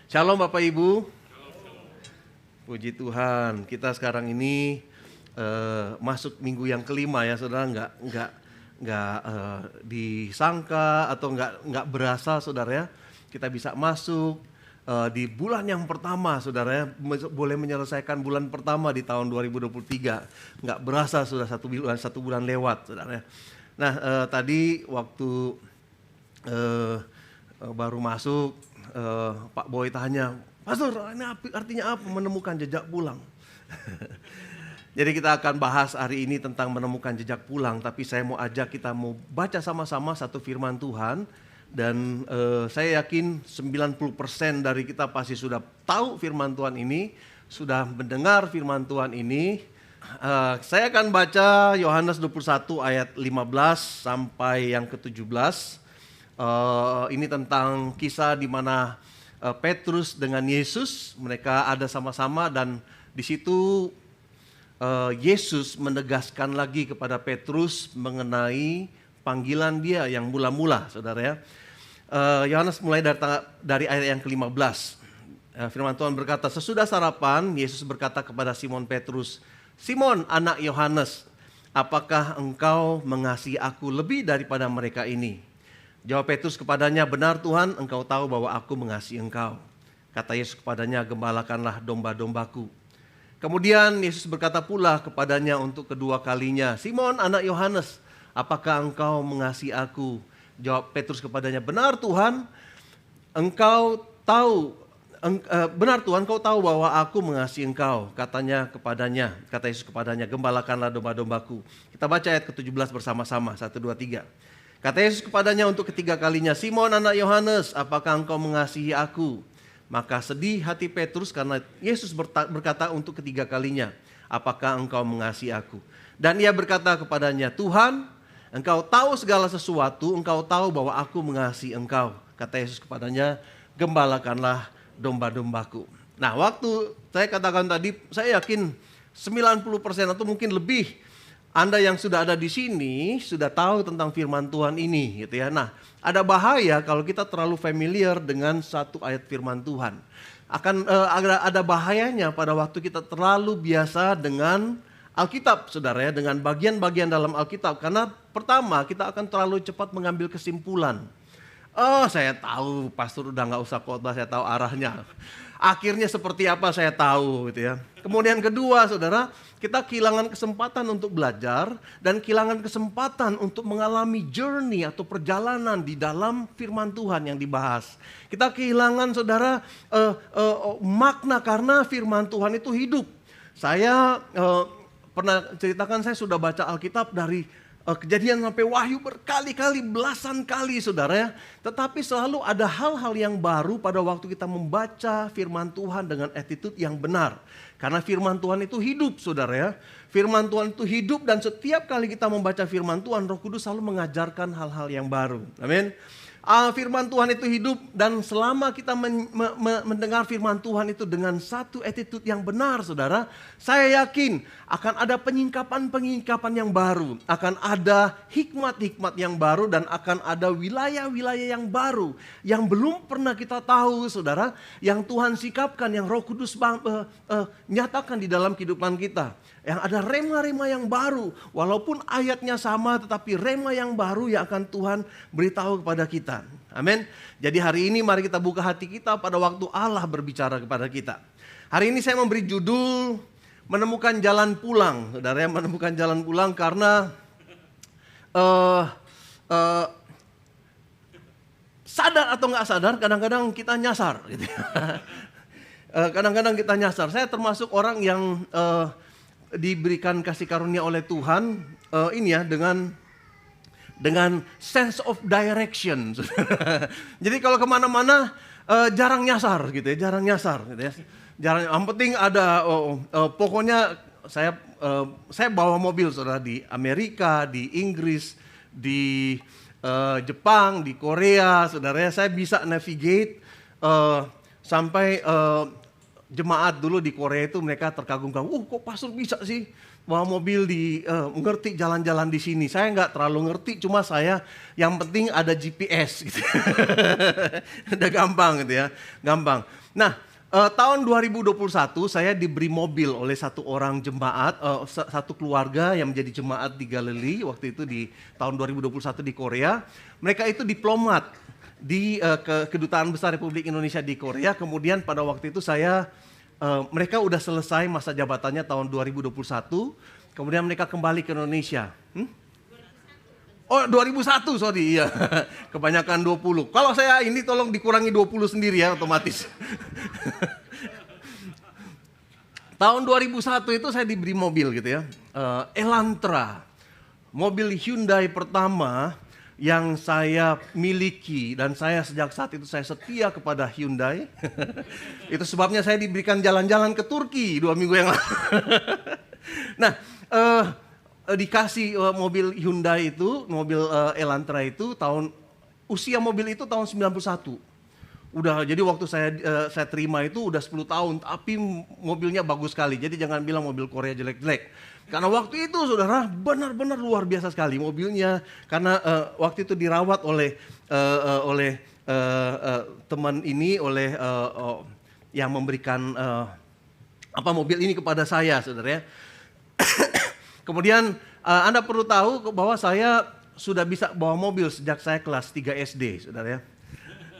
Shalom Bapak Ibu. Puji Tuhan, kita sekarang ini masuk minggu yang kelima ya saudara, nggak disangka atau nggak berasa saudara ya, kita bisa masuk di bulan yang pertama saudara ya, boleh menyelesaikan bulan pertama di tahun 2023. Nggak berasa sudah satu bulan lewat saudara ya. Nah tadi waktu baru masuk, Pak Boy tanya, Pastor, ini artinya apa menemukan jejak pulang? Jadi kita akan bahas hari ini tentang menemukan jejak pulang, tapi saya mau ajak kita mau baca sama-sama satu firman Tuhan. Dan saya yakin 90% dari kita pasti sudah tahu firman Tuhan ini, sudah mendengar firman Tuhan ini. Saya akan baca Yohanes 21 ayat 15 sampai yang ke-17. Ini tentang kisah di mana Petrus dengan Yesus, mereka ada sama-sama dan di situ Yesus menegaskan lagi kepada Petrus mengenai panggilan dia yang mula-mula, saudara ya. Yohanes mulai dari ayat yang ke-15. Firman Tuhan berkata, sesudah sarapan, Yesus berkata kepada Simon Petrus, Simon anak Yohanes, apakah engkau mengasihi aku lebih daripada mereka ini? Jawab Petrus kepadanya, benar Tuhan, engkau tahu bahwa aku mengasihi engkau. Kata Yesus kepadanya, gembalakanlah domba-dombaku. Kemudian Yesus berkata pula kepadanya untuk kedua kalinya, Simon anak Yohanes, apakah engkau mengasihi aku? Jawab Petrus kepadanya, benar Tuhan, engkau tahu, benar Tuhan, engkau tahu bahwa aku mengasihi engkau. Kata Yesus kepadanya, gembalakanlah domba-dombaku. Kita baca ayat ke-17 bersama-sama, 1, 2, 3. Kata Yesus kepadanya untuk ketiga kalinya, Simon anak Yohanes, apakah engkau mengasihi aku? Maka sedih hati Petrus karena Yesus berkata untuk ketiga kalinya, apakah engkau mengasihi aku? Dan ia berkata kepadanya, Tuhan, engkau tahu segala sesuatu, engkau tahu bahwa aku mengasihi engkau. Kata Yesus kepadanya, gembalakanlah domba-dombaku. Nah, waktu saya katakan tadi, saya yakin 90% atau mungkin lebih Anda yang sudah ada di sini sudah tahu tentang firman Tuhan ini, gitu ya. Nah, ada bahaya kalau kita terlalu familiar dengan satu ayat firman Tuhan. Ada bahayanya pada waktu kita terlalu biasa dengan Alkitab, saudara ya, dengan bagian-bagian dalam Alkitab. Karena pertama, kita akan terlalu cepat mengambil kesimpulan. Oh, saya tahu, pastor udah nggak usah khotbah, saya tahu arahnya. Akhirnya seperti apa saya tahu, gitu ya. Kemudian kedua, saudara, kita kehilangan kesempatan untuk belajar dan kehilangan kesempatan untuk mengalami journey atau perjalanan di dalam firman Tuhan yang dibahas. Kita kehilangan, saudara, makna karena firman Tuhan itu hidup. Saya pernah ceritakan, saya sudah baca Alkitab dari Kejadian sampai Wahyu berkali-kali, belasan kali saudara ya. Tetapi selalu ada hal-hal yang baru pada waktu kita membaca firman Tuhan dengan attitude yang benar. Karena firman Tuhan itu hidup saudara ya. Firman Tuhan itu hidup dan setiap kali kita membaca firman Tuhan, Roh Kudus selalu mengajarkan hal-hal yang baru. Amin. Firman Tuhan itu hidup dan selama kita mendengar firman Tuhan itu dengan satu attitude yang benar saudara, saya yakin akan ada penyingkapan-penyingkapan yang baru, akan ada hikmat-hikmat yang baru dan akan ada wilayah-wilayah yang baru yang belum pernah kita tahu saudara, yang Tuhan sikapkan, yang Roh Kudus nyatakan di dalam kehidupan kita. Yang ada rema-rema yang baru, walaupun ayatnya sama tetapi rema yang baru yang akan Tuhan beritahu kepada kita. Amin. Jadi hari ini mari kita buka hati kita pada waktu Allah berbicara kepada kita. Hari ini saya memberi judul menemukan jalan pulang. Saudara yang menemukan jalan pulang karena sadar atau nggak sadar kadang-kadang kita nyasar. Gitu. Kadang-kadang kita nyasar. Saya termasuk orang yang diberikan kasih karunia oleh Tuhan ini ya dengan sense of direction. Jadi kalau kemana-mana jarang nyasar gitu ya, jarang nyasar gitu ya. Yang penting ada pokoknya saya bawa mobil saudara di Amerika, di Inggris, di Jepang, di Korea, saudara ya, saya bisa navigate sampai jemaat dulu di Korea itu mereka terkagum-kagum, kok pastor bisa sih bawa mobil ngerti jalan-jalan di sini. Saya nggak terlalu ngerti, cuma saya yang penting ada GPS gitu. Udah gampang gitu ya, gampang. Nah, tahun 2021 saya diberi mobil oleh satu orang jemaat, satu keluarga yang menjadi jemaat di Galilee waktu itu di tahun 2021 di Korea. Mereka itu diplomat di Kedutaan Besar Republik Indonesia di Korea. Kemudian pada waktu itu mereka udah selesai masa jabatannya tahun 2021. Kemudian mereka kembali ke Indonesia. Oh 2001, sorry, iya. Kebanyakan 20. Kalau saya ini tolong dikurangi 20 sendiri ya otomatis. Tahun 2001 itu saya diberi mobil gitu ya. Elantra. Mobil Hyundai pertama yang saya miliki, dan saya sejak saat itu saya setia kepada Hyundai. Itu sebabnya saya diberikan jalan-jalan ke Turki 2 minggu yang lalu. Nah, dikasih mobil Hyundai itu, mobil Elantra itu usia mobil itu tahun 91. Udah, jadi waktu saya terima itu udah 10 tahun, tapi mobilnya bagus sekali. Jadi jangan bilang mobil Korea jelek-jelek. Karena waktu itu saudara benar-benar luar biasa sekali mobilnya. Karena waktu itu dirawat oleh teman ini, yang memberikan mobil ini kepada saya, saudara ya. Kemudian Anda perlu tahu bahwa saya sudah bisa bawa mobil sejak saya kelas 3 SD, saudara ya.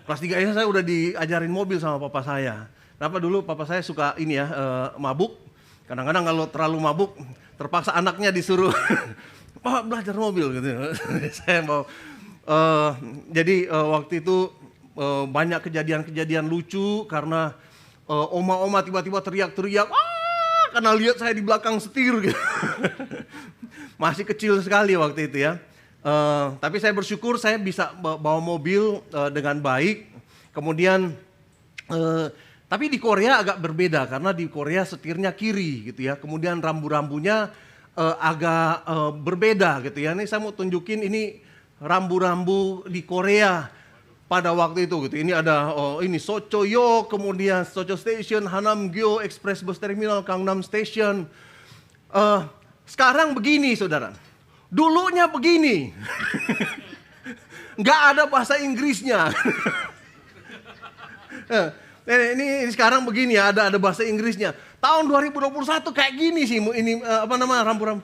Kelas 3 SD saya udah diajarin mobil sama papa saya. Kenapa dulu papa saya suka mabuk. Kadang-kadang kalau terlalu mabuk, terpaksa anaknya disuruh Pak belajar mobil gitu. Saya mau jadi waktu itu banyak kejadian-kejadian lucu karena oma-oma tiba-tiba teriak-teriak, karena lihat saya di belakang setir gitu. Masih kecil sekali waktu itu ya. Tapi saya bersyukur saya bisa bawa mobil dengan baik. Kemudian tapi di Korea agak berbeda karena di Korea setirnya kiri gitu ya. Kemudian rambu-rambunya agak berbeda gitu ya. Ini saya mau tunjukin ini rambu-rambu di Korea pada waktu itu gitu. Ini ada ini Sochoyo, kemudian Socho Station, Hanamgyo Express Bus Terminal, Gangnam Station. Sekarang begini saudara. Dulunya begini. Nggak ada bahasa Inggrisnya. Ini sekarang begini ya, ada bahasa Inggrisnya. Tahun 2021 kayak gini sih ini rambu-rambu.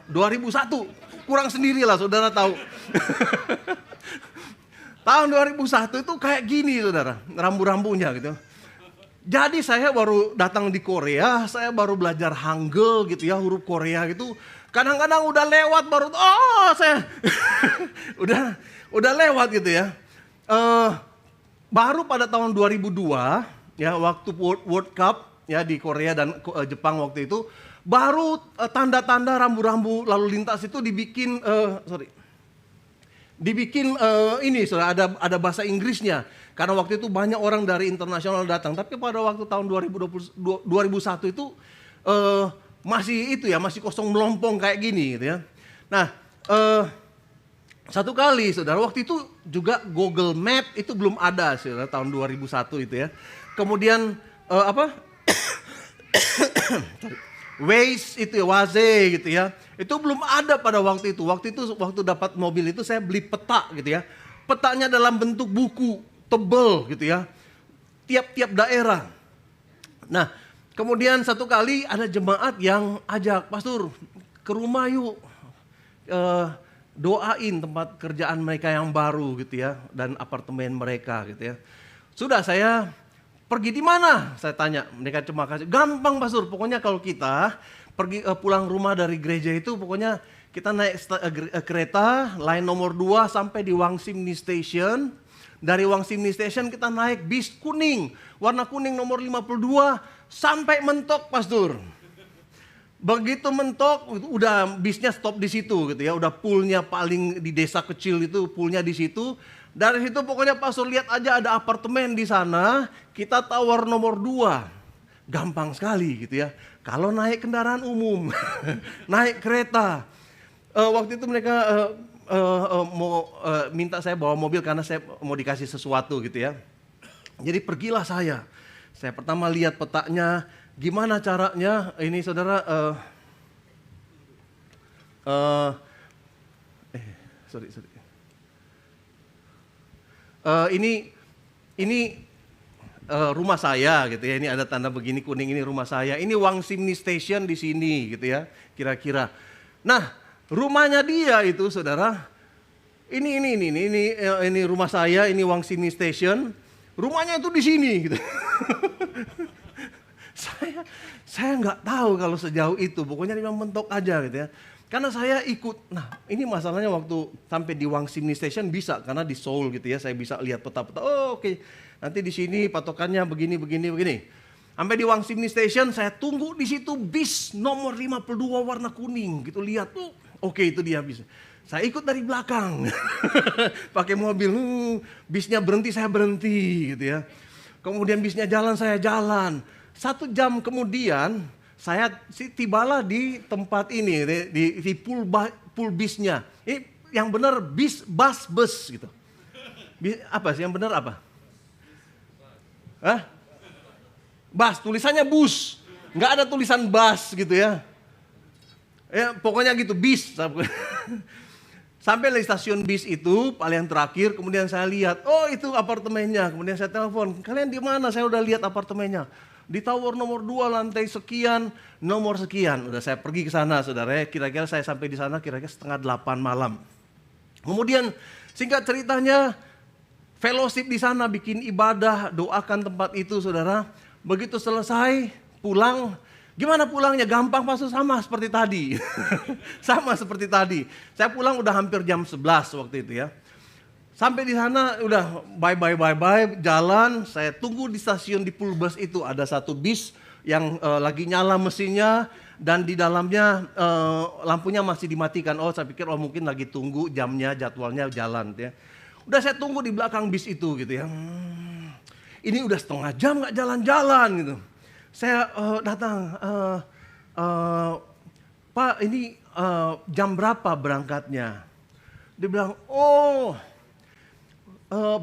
2001. Kurang sendirilah saudara tahu. Tahun 2001 itu kayak gini saudara, rambu-rambunya gitu. Jadi saya baru datang di Korea, saya baru belajar Hangul gitu ya, huruf Korea gitu. Kadang-kadang udah lewat baru saya udah lewat gitu ya. Baru pada tahun 2002 ya waktu World Cup ya di Korea dan Jepang waktu itu baru tanda-tanda rambu-rambu lalu lintas itu dibikin ini saudara ada bahasa Inggrisnya karena waktu itu banyak orang dari internasional datang. Tapi pada waktu tahun 2001 itu masih kosong melompong kayak gini gitu ya. Nah, satu kali saudara, waktu itu juga Google Map itu belum ada saudara, tahun 2001 itu ya. Kemudian Waze itu ya, Waze gitu ya. Itu belum ada pada waktu itu. Waktu dapat mobil itu saya beli peta gitu ya. Petanya dalam bentuk buku, tebel gitu ya. Tiap-tiap daerah. Nah, kemudian satu kali ada jemaat yang ajak, "Pastor, ke rumah yuk. Doain tempat kerjaan mereka yang baru gitu ya, dan apartemen mereka gitu ya." Sudah, saya pergi di mana? Saya tanya. Mereka cuma kasih, "Gampang Pastor, pokoknya kalau kita pergi pulang rumah dari gereja itu pokoknya kita naik kereta line nomor 2 sampai di Wangsimni Station. Dari Wangsimni Station kita naik bis kuning, warna kuning nomor 52 sampai mentok Pastor." Begitu mentok, udah bisnya stop di situ gitu ya. Udah poolnya paling di desa kecil itu, poolnya di situ. Dari situ pokoknya Pastor lihat aja ada apartemen di sana, kita tower nomor 2. Gampang sekali gitu ya. Kalau naik kendaraan umum, naik kereta. Waktu itu mereka mau minta saya bawa mobil karena saya mau dikasih sesuatu gitu ya. Jadi pergilah saya. Saya pertama lihat petanya, gimana caranya, ini saudara, sorry. Ini rumah saya gitu ya. Ini ada tanda begini kuning, ini rumah saya. Ini Wangsimni Station di sini gitu ya, kira-kira. Nah, rumahnya dia itu saudara, ini rumah saya, ini Wangsimni Station. Rumahnya itu di sini gitu. Saya nggak tahu kalau sejauh itu, pokoknya dia mentok aja gitu ya. Karena saya ikut, nah ini masalahnya waktu sampai di Wangsimni Station bisa, karena di Seoul gitu ya, saya bisa lihat peta-peta, oh oke, nanti di sini patokannya begini. Sampai di Wangsimni Station, saya tunggu di situ bis nomor 52 warna kuning gitu, lihat tuh, oke itu dia bis. Saya ikut dari belakang, pakai mobil, bisnya berhenti, saya berhenti gitu ya. Kemudian bisnya jalan, saya jalan. 1 jam kemudian, saya tibalah di tempat ini, di pool bisnya. Ini yang benar bus gitu. Apa sih yang benar apa? Hah? Bus, tulisannya bus. Nggak ada tulisan bus gitu ya. Ya pokoknya gitu, bis. Sampai di stasiun bis itu, paling terakhir, kemudian saya lihat, oh itu apartemennya. Kemudian saya telepon, kalian di mana? Saya udah lihat apartemennya. Di tower nomor 2 lantai sekian, nomor sekian. Udah saya pergi ke sana saudara ya, kira-kira saya sampai di sana kira-kira 7:30 malam. Kemudian singkat ceritanya, fellowship di sana, bikin ibadah, doakan tempat itu saudara. Begitu selesai, pulang. Gimana pulangnya? Gampang masuk, sama seperti tadi. Sama seperti tadi. Saya pulang udah hampir jam 11 waktu itu ya. Sampai di sana udah bye, jalan. Saya tunggu di stasiun di pool bus itu. Ada satu bis yang lagi nyala mesinnya. Dan di dalamnya lampunya masih dimatikan. Oh saya pikir mungkin lagi tunggu jamnya, jadwalnya jalan ya. Udah saya tunggu di belakang bis itu gitu ya. Ini udah 1/2 jam gak jalan-jalan gitu. Saya datang, Pak ini jam berapa berangkatnya? Dia bilang,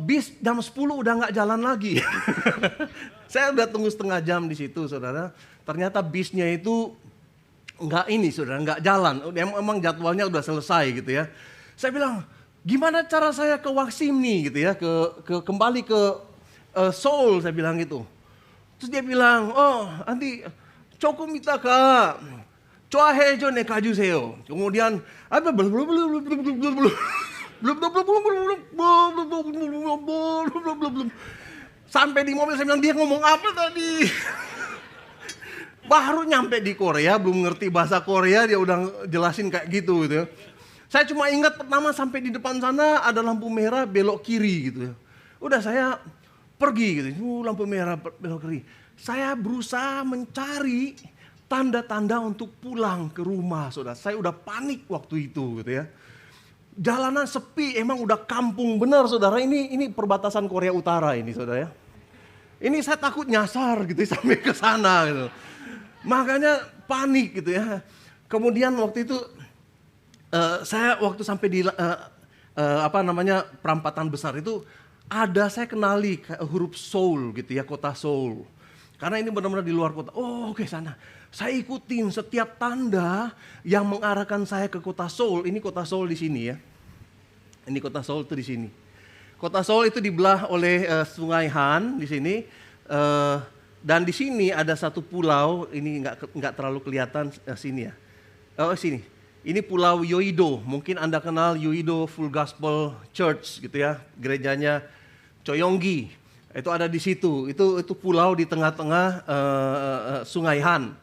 bis jam 10 udah nggak jalan lagi. Saya udah tunggu 1/2 jam di situ saudara. Ternyata bisnya itu nggak jalan. Emang jadwalnya udah selesai gitu ya. Saya bilang, gimana cara saya ke Wangsimni gitu ya, kembali ke Seoul, saya bilang gitu. Terus dia bilang, nanti 조금 있다가 좌회전에 가주세요. Kemudian sampai di mobil saya bilang, dia ngomong apa tadi? Baru nyampe di Korea, belum ngerti bahasa Korea, dia udah jelasin kayak gitu ya. Saya cuma ingat pertama sampai di depan sana ada lampu merah belok kiri gitu ya. Udah saya pergi gitu, lampu merah belok kiri. Saya berusaha mencari tanda-tanda untuk pulang ke rumah, saudara. Saya udah panik waktu itu gitu ya. Jalanan sepi, emang udah kampung benar saudara. Ini perbatasan Korea Utara ini saudara ya. Ini saya takut nyasar gitu sampai ke sana gitu. Makanya panik gitu ya. Kemudian waktu itu saya waktu sampai di perampatan besar itu, ada saya kenali huruf Seoul gitu ya, kota Seoul. Karena ini benar-benar di luar kota. Oh oke, sana. Saya ikutin setiap tanda yang mengarahkan saya ke kota Seoul. Ini kota Seoul di sini ya. Ini kota Seoul itu di sini. Kota Seoul itu dibelah oleh Sungai Han di sini. Dan di sini ada satu pulau. Ini nggak terlalu kelihatan sini ya. Oh sini. Ini Pulau Yeouido. Mungkin Anda kenal Yeouido Full Gospel Church gitu ya. Gerejanya Choyonggi. Itu ada di situ. Itu pulau di tengah-tengah Sungai Han.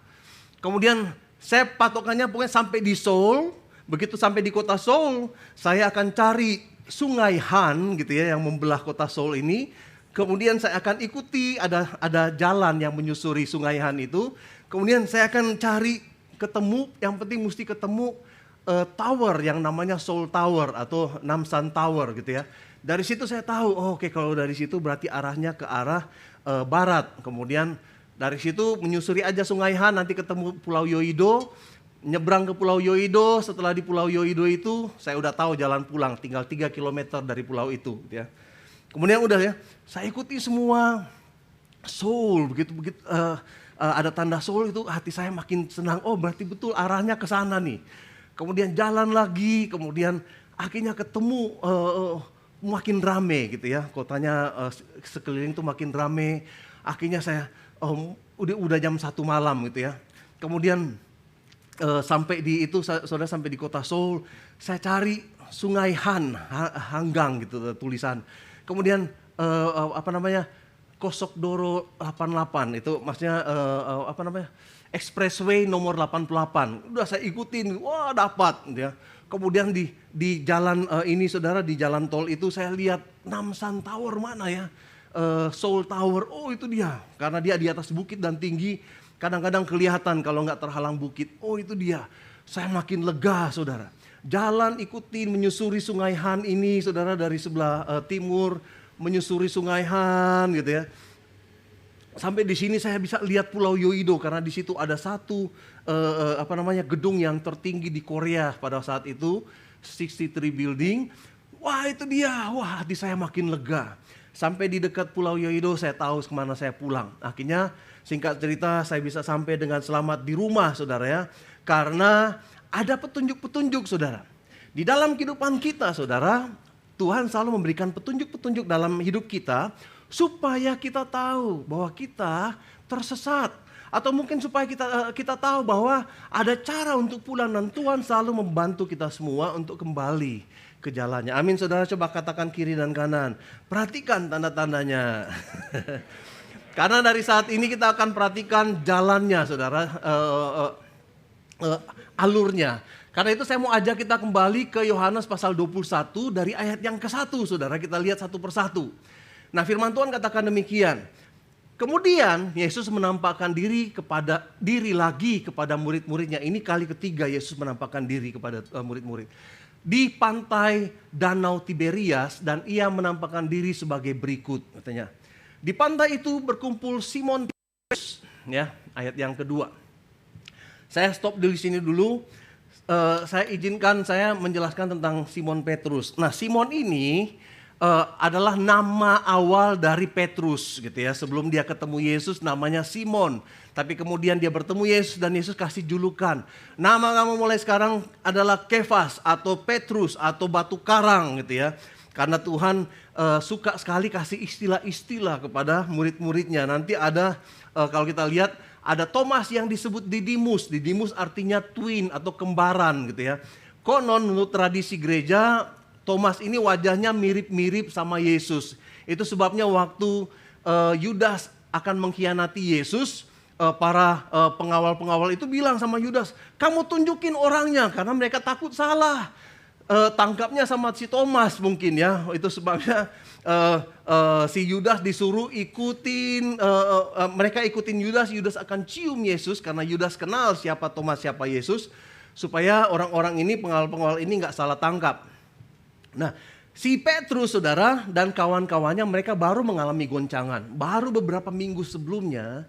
Kemudian saya patokannya pokoknya sampai di Seoul. Begitu sampai di kota Seoul, saya akan cari Sungai Han gitu ya yang membelah kota Seoul ini. Kemudian saya akan ikuti ada jalan yang menyusuri Sungai Han itu. Kemudian saya akan cari ketemu, yang penting mesti ketemu tower yang namanya Seoul Tower atau Namsan Tower gitu ya. Dari situ saya tahu, oke kalau dari situ berarti arahnya ke arah barat. Kemudian dari situ menyusuri aja Sungai Han, nanti ketemu Pulau Yeouido, nyebrang ke Pulau Yeouido. Setelah di Pulau Yeouido itu, saya udah tahu jalan pulang, tinggal 3 kilometer dari pulau itu. Ya. Kemudian udah ya, saya ikuti semua Soul, begitu begitu ada tanda soul itu hati saya makin senang. Oh, berarti betul arahnya ke sana nih. Kemudian jalan lagi, kemudian akhirnya ketemu makin rame gitu ya. Kotanya sekeliling itu makin rame. Akhirnya saya udah jam 1 malam gitu ya. Kemudian sampai di itu saudara, sampai di kota Seoul, saya cari Sungai Hanggang gitu tulisan. Kemudian Kosokdoro 88 itu maksudnya expressway nomor 88. Udah saya ikutin, wah dapat gitu ya. Kemudian di jalan ini saudara, di jalan tol itu saya lihat Namsan Tower, mana ya? Seoul Tower, oh itu dia. Karena dia di atas bukit dan tinggi, kadang-kadang kelihatan kalau nggak terhalang bukit. Oh itu dia. Saya makin lega saudara. Jalan ikutin menyusuri Sungai Han ini saudara, dari sebelah timur menyusuri Sungai Han gitu ya. Sampai di sini saya bisa lihat Pulau Yoido karena di situ ada satu gedung yang tertinggi di Korea pada saat itu, 63 building. Wah itu dia, wah hati saya makin lega. Sampai di dekat Pulau Yoido saya tahu kemana saya pulang. Akhirnya singkat cerita saya bisa sampai dengan selamat di rumah saudara ya. Karena ada petunjuk-petunjuk saudara. Di dalam kehidupan kita saudara, Tuhan selalu memberikan petunjuk-petunjuk dalam hidup kita supaya kita tahu bahwa kita tersesat, atau mungkin supaya kita tahu bahwa ada cara untuk pulang, dan Tuhan selalu membantu kita semua untuk kembali ke jalannya. Amin saudara, coba katakan kiri dan kanan. Perhatikan tanda-tandanya. Karena dari saat ini kita akan perhatikan jalannya saudara, alurnya. Karena itu saya mau ajak kita kembali ke Yohanes pasal 21 dari ayat yang ke-1 saudara. Kita lihat satu persatu. Nah firman Tuhan katakan demikian. Kemudian Yesus menampakkan diri lagi kepada murid-muridnya. Ini kali ketiga Yesus menampakkan diri kepada murid-murid. Di pantai Danau Tiberias, dan ia menampakkan diri sebagai berikut katanya. Di pantai itu berkumpul Simon Petrus, ya, ayat yang kedua. Saya stop di sini dulu. Saya izinkan saya menjelaskan tentang Simon Petrus. Nah, Simon ini adalah nama awal dari Petrus gitu ya. Sebelum dia ketemu Yesus namanya Simon. Tapi kemudian dia bertemu Yesus dan Yesus kasih julukan. Nama kamu mulai sekarang adalah Kefas atau Petrus atau batu karang gitu ya. Karena Tuhan suka sekali kasih istilah-istilah kepada murid-muridnya. Nanti ada kalau kita lihat, ada Thomas yang disebut Didimus. Didimus artinya twin atau kembaran gitu ya. Konon menurut tradisi gereja, Thomas ini wajahnya mirip-mirip sama Yesus. Itu sebabnya waktu Yudas akan mengkhianati Yesus, para pengawal-pengawal itu bilang sama Yudas, kamu tunjukin orangnya, karena mereka takut salah. Tangkapnya sama si Thomas mungkin ya. Itu sebabnya si Yudas disuruh ikutin, mereka ikutin Yudas. Yudas akan cium Yesus karena Yudas kenal siapa Thomas, siapa Yesus, supaya orang-orang ini, pengawal-pengawal ini nggak salah tangkap. Nah, si Petrus saudara dan kawan-kawannya, mereka baru mengalami goncangan. Baru beberapa minggu sebelumnya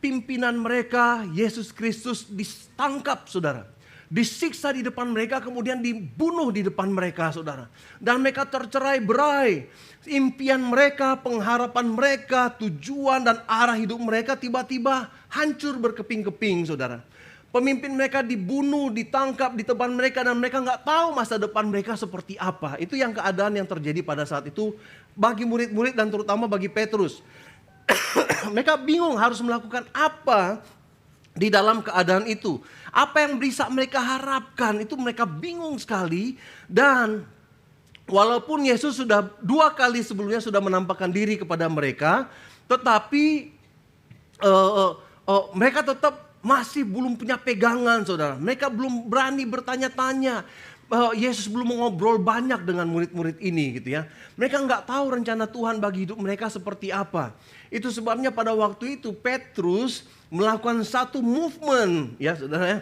pimpinan mereka Yesus Kristus ditangkap saudara. Disiksa di depan mereka, kemudian dibunuh di depan mereka saudara. Dan mereka tercerai-berai. Impian mereka, pengharapan mereka, tujuan dan arah hidup mereka tiba-tiba hancur berkeping-keping saudara. Pemimpin mereka dibunuh, ditangkap di depan mereka, dan mereka nggak tahu masa depan mereka seperti apa. Itu yang keadaan yang terjadi pada saat itu bagi murid-murid dan terutama bagi Petrus. Mereka bingung harus melakukan apa di dalam keadaan itu. Apa yang bisa mereka harapkan, itu mereka bingung sekali. Dan walaupun Yesus sudah 2 kali sebelumnya sudah menampakkan diri kepada mereka, tetapi mereka tetap masih belum punya pegangan saudara. Mereka belum berani bertanya-tanya. Yesus belum ngobrol banyak dengan murid-murid ini gitu ya. Mereka nggak tahu rencana Tuhan bagi hidup mereka seperti apa. Itu sebabnya pada waktu itu Petrus melakukan satu movement ya saudara ya.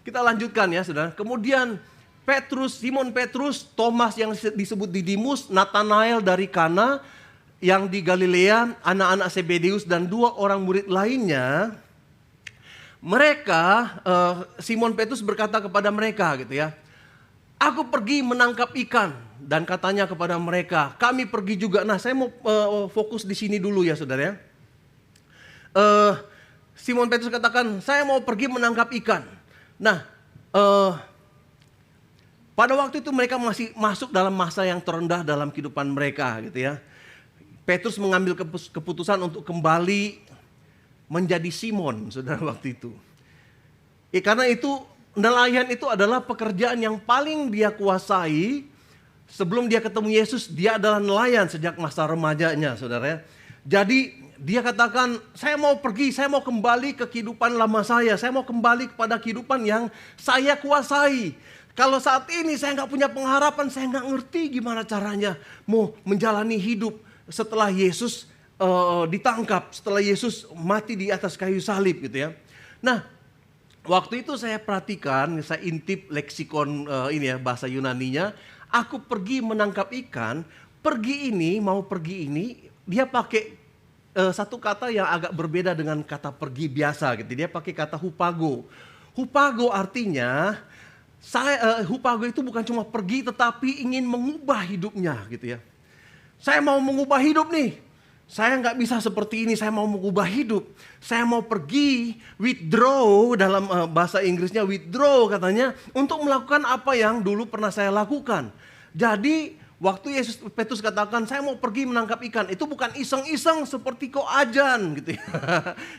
Kita lanjutkan ya saudara. Kemudian Petrus, Simon Petrus, Thomas yang disebut Didimus, Nathanael dari Kana yang di Galilea, anak-anak Zebedeus dan 2 orang murid lainnya. Mereka, Simon Petrus berkata kepada mereka gitu ya, aku pergi menangkap ikan. Dan katanya kepada mereka, kami pergi juga. Nah saya mau fokus di sini dulu ya saudara ya. Simon Petrus katakan, saya mau pergi menangkap ikan. Nah, pada waktu itu mereka masih masuk dalam masa yang terendah dalam kehidupan mereka gitu ya. Petrus mengambil keputusan untuk kembali menjadi Simon, saudara, waktu itu. Karena itu nelayan itu adalah pekerjaan yang paling dia kuasai. Sebelum dia ketemu Yesus, dia adalah nelayan sejak masa remajanya, saudara. Jadi dia katakan, saya mau pergi, saya mau kembali ke kehidupan lama saya mau kembali kepada kehidupan yang saya kuasai. Kalau saat ini saya nggak punya pengharapan, saya nggak ngerti gimana caranya mau menjalani hidup setelah Yesus ditangkap, setelah Yesus mati di atas kayu salib gitu ya. Nah, waktu itu saya perhatikan, saya intip leksikon ini ya, bahasa Yunaninya. Aku pergi menangkap ikan. Pergi ini, dia pakai satu kata yang agak berbeda dengan kata pergi biasa gitu. Dia pakai kata hupago. Hupago artinya, hupago itu bukan cuma pergi tetapi ingin mengubah hidupnya gitu ya. Saya mau mengubah hidup nih. Saya nggak bisa seperti ini, saya mau mengubah hidup. Saya mau pergi, withdraw, dalam bahasa Inggrisnya withdraw katanya, untuk melakukan apa yang dulu pernah saya lakukan. Jadi waktu Petrus katakan, saya mau pergi menangkap ikan, itu bukan iseng-iseng seperti Koajan gitu ya.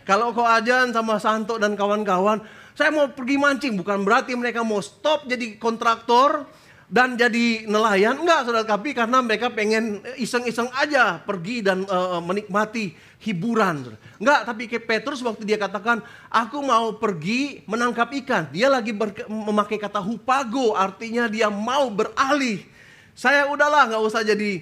Kalau Koajan sama Santo dan kawan-kawan, saya mau pergi mancing, bukan berarti mereka mau stop jadi kontraktor dan jadi nelayan, enggak saudara, tapi karena mereka pengen iseng-iseng aja pergi dan menikmati hiburan. Enggak, tapi kayak Petrus waktu dia katakan, aku mau pergi menangkap ikan. Dia lagi memakai kata hupago, artinya dia mau beralih. Saya udahlah nggak usah jadi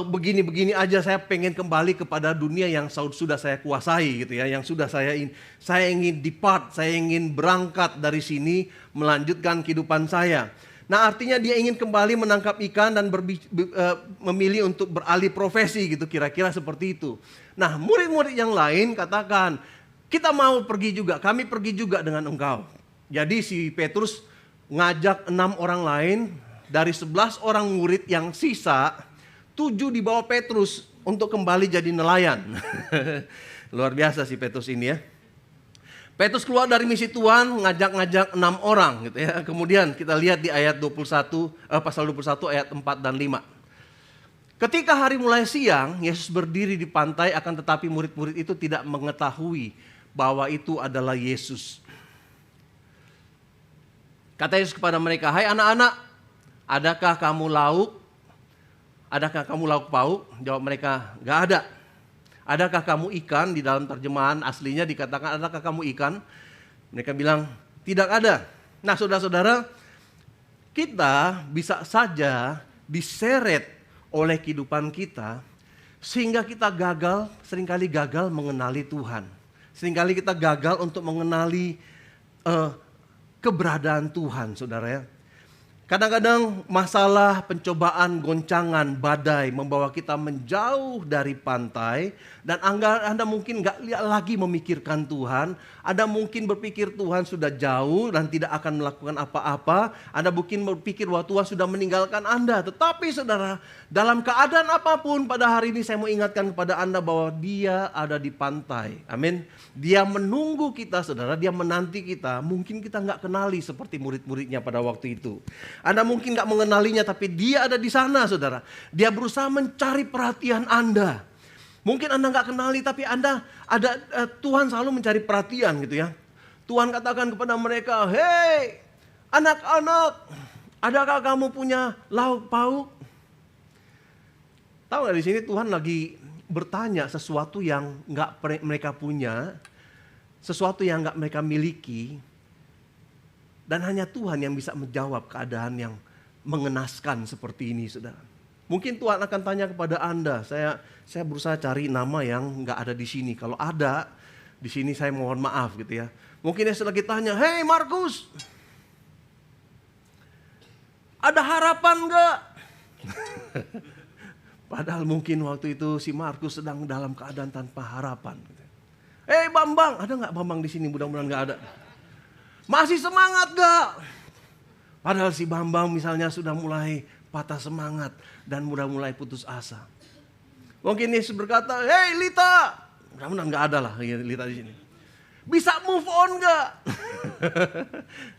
begini-begini aja, saya pengen kembali kepada dunia yang sudah saya kuasai gitu ya, yang sudah saya ingin depart, saya ingin berangkat dari sini melanjutkan kehidupan saya. Nah, artinya dia ingin kembali menangkap ikan dan memilih untuk beralih profesi gitu, kira-kira seperti itu. Nah, murid-murid yang lain katakan, kita mau pergi juga, kami pergi juga dengan engkau. Jadi si Petrus ngajak 6 orang lain, dari 11 orang murid yang sisa, 7 dibawa Petrus untuk kembali jadi nelayan. Luar biasa si Petrus ini ya. Petrus keluar dari misi Tuhan, ngajak-ngajak 6 orang gitu ya. Kemudian kita lihat di ayat 21, pasal 21 ayat 4 dan 5. Ketika hari mulai siang, Yesus berdiri di pantai, akan tetapi murid-murid itu tidak mengetahui bahwa itu adalah Yesus. Kata Yesus kepada mereka, hai anak-anak, adakah kamu lauk? Adakah kamu lauk pauk? Jawab mereka, gak ada. Adakah kamu ikan? Di dalam terjemahan aslinya dikatakan, adakah kamu ikan? Mereka bilang, tidak ada. Nah saudara-saudara, kita bisa saja diseret oleh kehidupan kita, sehingga kita seringkali gagal mengenali Tuhan. Seringkali kita gagal untuk mengenali keberadaan Tuhan, saudara ya. Kadang-kadang masalah, pencobaan, goncangan, badai membawa kita menjauh dari pantai. Dan Anda mungkin gak lagi memikirkan Tuhan. Anda mungkin berpikir Tuhan sudah jauh dan tidak akan melakukan apa-apa. Anda mungkin berpikir bahwa Tuhan sudah meninggalkan Anda. Tetapi saudara, dalam keadaan apapun pada hari ini saya mau ingatkan kepada Anda bahwa Dia ada di pantai. Amin. Dia menunggu kita saudara, Dia menanti kita. Mungkin kita gak kenali seperti murid-muridnya pada waktu itu. Anda mungkin gak mengenalinya, tapi Dia ada di sana saudara. Dia berusaha mencari perhatian Anda. Mungkin Anda gak kenali, tapi Tuhan selalu mencari perhatian gitu ya. Tuhan katakan kepada mereka, hei anak-anak, adakah kamu punya lauk pauk? Tahu gak, di sini Tuhan lagi bertanya sesuatu yang gak mereka punya, sesuatu yang gak mereka miliki. Dan hanya Tuhan yang bisa menjawab keadaan yang mengenaskan seperti ini, saudara. Mungkin Tuhan akan tanya kepada Anda, saya berusaha cari nama yang nggak ada di sini. Kalau ada di sini saya mohon maaf gitu ya. Mungkin dia lagi tanya, hei Markus, ada harapan nggak? Padahal mungkin waktu itu si Markus sedang dalam keadaan tanpa harapan. Hei Bambang, ada nggak Bambang di sini? Mudah-mudahan nggak ada. Masih semangat gak? Padahal si Bambang misalnya sudah mulai patah semangat dan mulai putus asa. Mungkin Yesus berkata, hei Lita. Mudah-mudahan gak ada lah Lita di sini. Bisa move on nggak?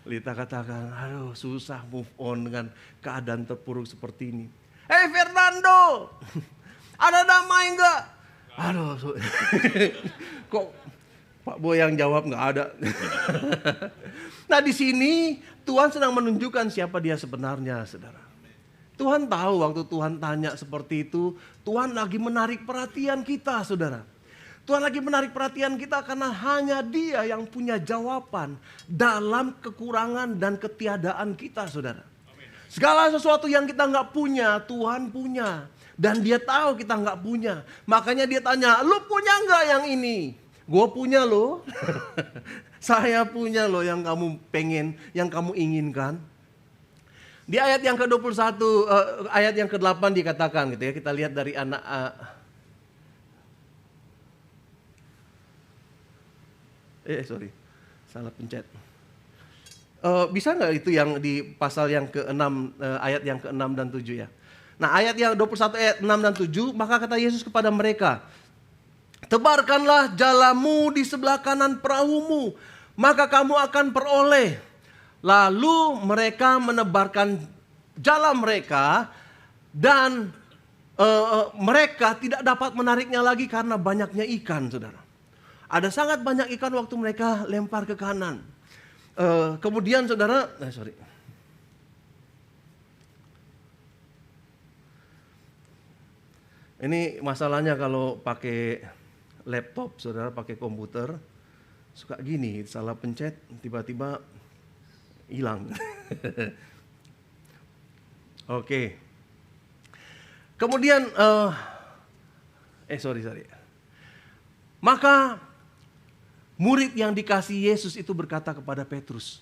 Lita katakan, aduh susah move on dengan keadaan terpuruk seperti ini. Hei Fernando, ada damai nggak? Aduh, kok Pak Boy yang jawab nggak ada. Nah di sini Tuhan sedang menunjukkan siapa dia sebenarnya, saudara. Tuhan tahu waktu Tuhan tanya seperti itu, Tuhan lagi menarik perhatian kita, saudara. Tuhan lagi menarik perhatian kita karena hanya Dia yang punya jawaban dalam kekurangan dan ketiadaan kita, saudara. Segala sesuatu yang kita nggak punya, Tuhan punya. Dan Dia tahu kita nggak punya. Makanya Dia tanya, lu punya nggak yang ini? Gue punya loh. Saya punya loh yang kamu pengen, yang kamu inginkan. Di ayat yang ke-21, ayat yang ke-8 dikatakan gitu ya. Kita lihat dari anak... salah pencet. Bisa nggak itu yang di pasal yang ke-6, ayat yang ke-6 dan 7 ya. Nah ayat yang 21 ayat 6 dan 7, maka kata Yesus kepada mereka, tebarkanlah jalamu di sebelah kanan perahumu, maka kamu akan peroleh. Lalu mereka menebarkan jala mereka dan mereka tidak dapat menariknya lagi karena banyaknya ikan, saudara. Ada sangat banyak ikan waktu mereka lempar ke kanan. Kemudian saudara, ini masalahnya kalau pakai laptop, saudara, pakai komputer, suka gini, salah pencet, tiba-tiba hilang. Oke. Kemudian, maka murid yang dikasih Yesus itu berkata kepada Petrus,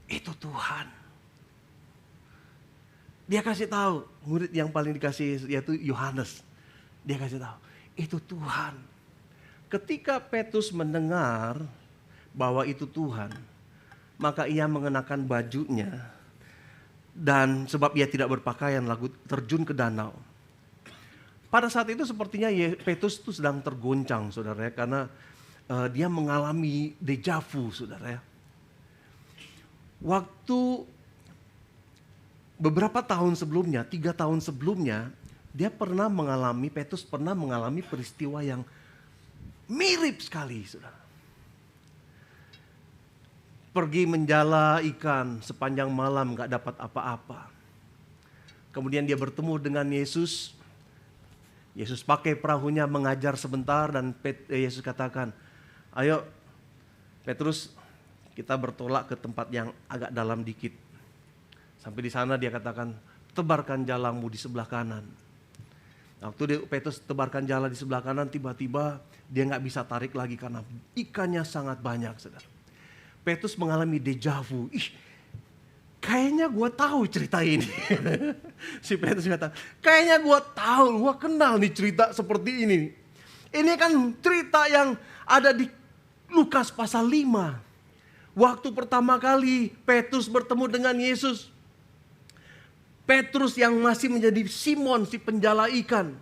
itu Tuhan. Dia kasih tahu, murid yang paling dikasih Yesus, yaitu Yohanes. Dia kasih tahu, itu Tuhan. Ketika Petrus mendengar bahwa itu Tuhan, maka ia mengenakan bajunya dan sebab ia tidak berpakaian lalu terjun ke danau. Pada saat itu sepertinya Petrus itu sedang tergoncang, saudara, karena dia mengalami deja vu, saudara. Waktu beberapa tahun sebelumnya, 3 tahun sebelumnya, Petrus pernah mengalami peristiwa yang mirip sekali, saudara. Pergi menjala ikan sepanjang malam gak dapat apa-apa. Kemudian dia bertemu dengan Yesus. Yesus pakai perahunya mengajar sebentar dan Yesus katakan, ayo Petrus, kita bertolak ke tempat yang agak dalam dikit. Sampai di sana dia katakan, tebarkan jalamu di sebelah kanan. Waktu Petrus tebarkan jala di sebelah kanan, tiba-tiba dia gak bisa tarik lagi karena ikannya sangat banyak, saudara. Petrus mengalami deja vu. Kayaknya gue tahu cerita ini. Si Petrus kata, kayaknya gue tahu, gue kenal nih cerita seperti ini. Ini kan cerita yang ada di Lukas pasal 5. Waktu pertama kali Petrus bertemu dengan Yesus. Petrus yang masih menjadi Simon si penjala ikan.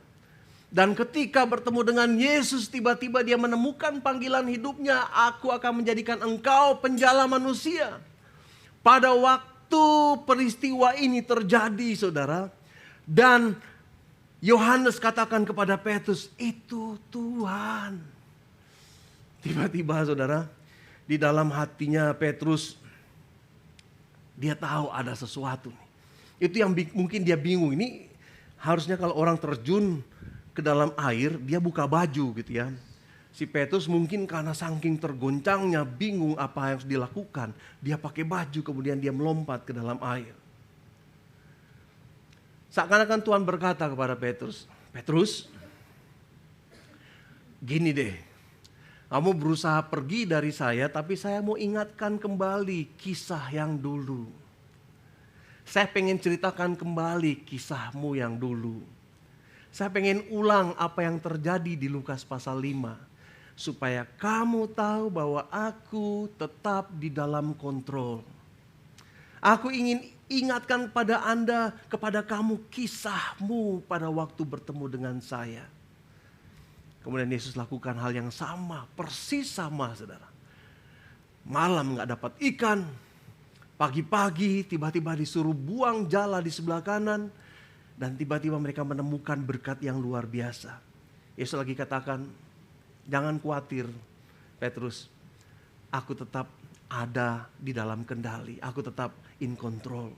Dan ketika bertemu dengan Yesus, tiba-tiba dia menemukan panggilan hidupnya, aku akan menjadikan engkau penjala manusia. Pada waktu peristiwa ini terjadi, saudara, dan Yohanes katakan kepada Petrus, itu Tuhan. Tiba-tiba, saudara, di dalam hatinya Petrus, dia tahu ada sesuatu. Itu yang mungkin dia bingung. Ini harusnya kalau orang terjun ke dalam air, dia buka baju gitu ya. Si Petrus mungkin karena saking tergoncangnya, bingung apa yang harus dilakukan. Dia pakai baju, kemudian dia melompat ke dalam air. Seakan-akan Tuhan berkata kepada Petrus, Petrus, gini deh, kamu berusaha pergi dari saya, tapi saya mau ingatkan kembali kisah yang dulu. Saya pengen ceritakan kembali kisahmu yang dulu. Saya pengen ulang apa yang terjadi di Lukas pasal 5. Supaya kamu tahu bahwa aku tetap di dalam kontrol. Aku ingin ingatkan kepada kamu kisahmu pada waktu bertemu dengan saya. Kemudian Yesus lakukan hal yang sama, persis sama saudara. Malam nggak dapat ikan, pagi-pagi tiba-tiba disuruh buang jala di sebelah kanan, dan tiba-tiba mereka menemukan berkat yang luar biasa. Yesus lagi katakan, jangan khawatir Petrus, aku tetap ada di dalam kendali, aku tetap in control.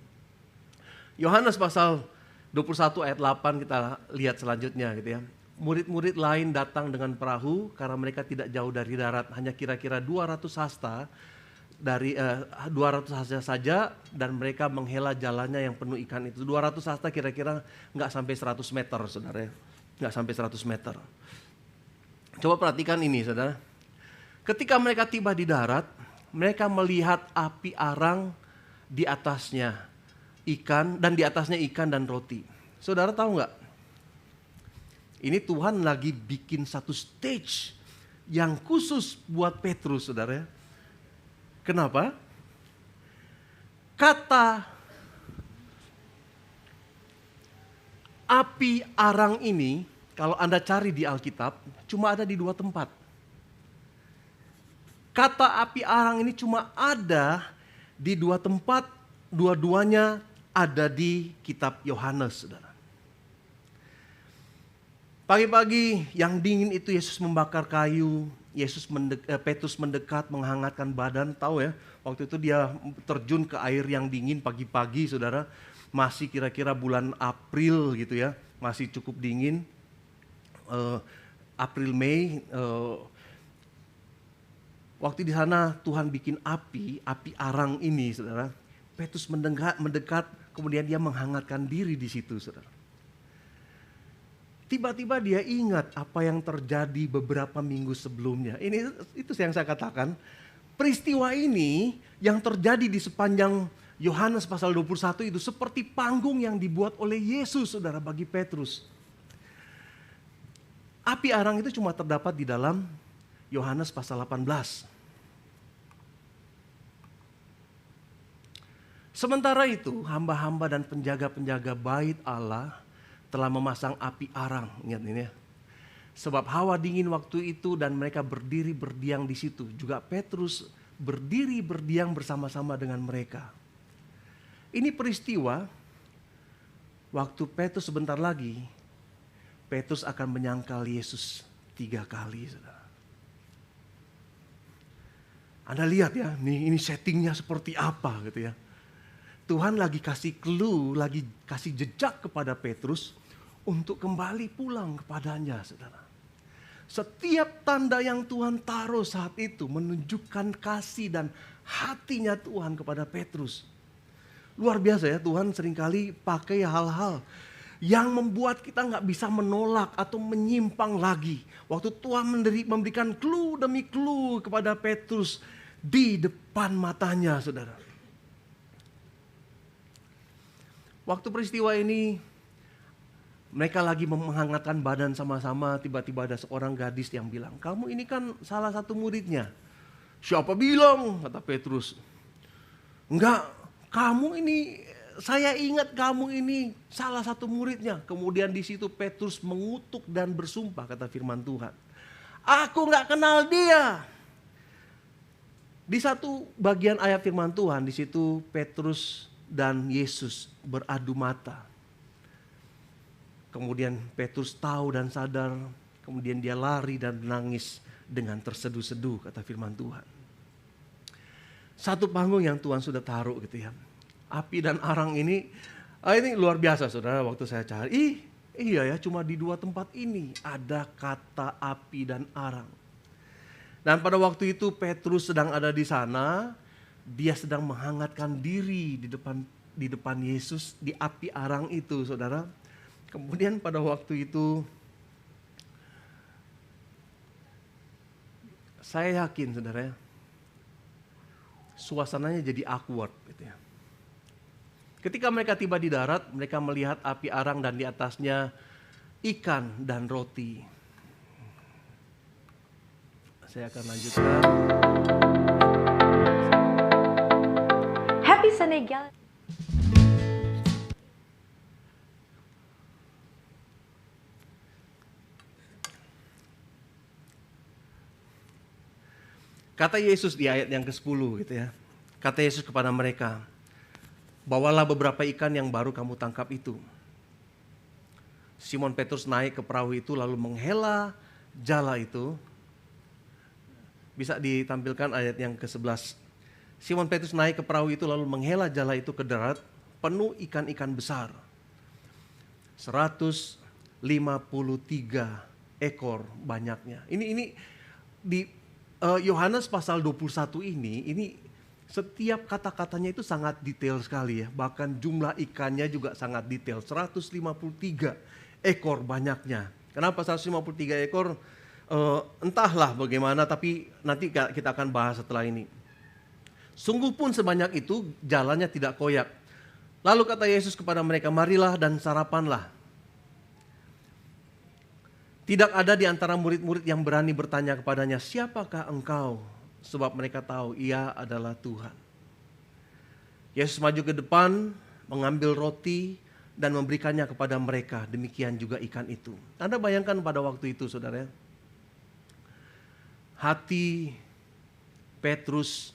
Yohanes pasal 21 ayat 8 kita lihat selanjutnya gitu ya. Murid-murid lain datang dengan perahu karena mereka tidak jauh dari darat, hanya kira-kira 200 hasta dari 200 hasta saja, dan mereka menghela jalannya yang penuh ikan itu. 200 hasta kira-kira nggak sampai 100 meter saudara ya. Nggak sampai 100 meter. Coba perhatikan ini saudara. Ketika mereka tiba di darat, mereka melihat api arang di atasnya ikan, dan di atasnya ikan dan roti. Saudara tahu nggak? Ini Tuhan lagi bikin satu stage yang khusus buat Petrus, saudara. Kenapa? Kata api arang ini, kalau Anda cari di Alkitab, cuma ada di 2 tempat. Kata api arang ini cuma ada di 2 tempat, dua-duanya ada di kitab Yohanes, saudara. Pagi-pagi yang dingin itu Yesus membakar kayu, Petrus mendekat menghangatkan badan, tahu ya, waktu itu dia terjun ke air yang dingin pagi-pagi saudara, masih kira-kira bulan April gitu ya, masih cukup dingin, April Mei, waktu di sana Tuhan bikin api arang ini saudara, Petrus mendekat, kemudian dia menghangatkan diri di situ saudara. Tiba-tiba dia ingat apa yang terjadi beberapa minggu sebelumnya. Itu yang saya katakan, peristiwa ini yang terjadi di sepanjang Yohanes pasal 21 itu seperti panggung yang dibuat oleh Yesus, saudara, bagi Petrus. Api arang itu cuma terdapat di dalam Yohanes pasal 18. Sementara itu, hamba-hamba dan penjaga-penjaga bait Allah telah memasang api arang, ingat ini ya. Sebab hawa dingin waktu itu dan mereka berdiri berdiam di situ. Juga Petrus berdiri berdiam bersama-sama dengan mereka. Ini peristiwa waktu Petrus sebentar lagi, Petrus akan menyangkal Yesus 3 kali. Saudara. Anda lihat ya, ini settingnya seperti apa gitu ya. Tuhan lagi kasih clue, lagi kasih jejak kepada Petrus untuk kembali pulang kepadanya, saudara. Setiap tanda yang Tuhan taruh saat itu menunjukkan kasih dan hatinya Tuhan kepada Petrus. Luar biasa ya, Tuhan seringkali pakai hal-hal yang membuat kita nggak bisa menolak atau menyimpang lagi. Waktu Tuhan memberikan clue demi clue kepada Petrus di depan matanya, saudara. Waktu peristiwa ini, mereka lagi menghangatkan badan sama-sama, tiba-tiba ada seorang gadis yang bilang, kamu ini kan salah satu muridnya. Siapa bilang? Kata Petrus. Enggak, kamu ini, saya ingat kamu ini salah satu muridnya. Kemudian di situ Petrus mengutuk dan bersumpah, kata firman Tuhan. Aku enggak kenal dia. Di satu bagian ayat firman Tuhan, di situ Petrus dan Yesus beradu mata. Kemudian Petrus tahu dan sadar, kemudian dia lari dan menangis dengan terseduh-seduh, kata firman Tuhan. Satu panggung yang Tuhan sudah taruh gitu ya. Api dan arang ini luar biasa saudara, waktu saya cari. Iya ya, cuma di 2 tempat ini ada kata api dan arang. Dan pada waktu itu Petrus sedang ada di sana, dia sedang menghangatkan diri di depan Yesus di api arang itu saudara. Kemudian pada waktu itu saya yakin saudara, suasananya jadi awkward gitu ya. Ketika mereka tiba di darat, mereka melihat api arang dan di atasnya ikan dan roti. Saya akan lanjutkan. Happy Sunday Gal. Kata Yesus di ayat yang ke-10 gitu ya. Kata Yesus kepada mereka, bawalah beberapa ikan yang baru kamu tangkap itu. Simon Petrus naik ke perahu itu lalu menghela jala itu. Bisa ditampilkan ayat yang ke-11. Simon Petrus naik ke perahu itu lalu menghela jala itu ke darat, penuh ikan-ikan besar. 153 ekor banyaknya. Ini di Yohanes pasal 21 ini setiap kata-katanya itu sangat detail sekali ya. Bahkan jumlah ikannya juga sangat detail. 153 ekor banyaknya. Kenapa 153 ekor? Entahlah bagaimana, tapi nanti kita akan bahas setelah ini. Sungguh pun sebanyak itu jalannya tidak koyak. Lalu kata Yesus kepada mereka, marilah dan sarapanlah. Tidak ada di antara murid-murid yang berani bertanya kepadanya, siapakah engkau? Sebab mereka tahu ia adalah Tuhan. Yesus maju ke depan, mengambil roti dan memberikannya kepada mereka. Demikian juga ikan itu. Anda bayangkan pada waktu itu, saudara. Hati Petrus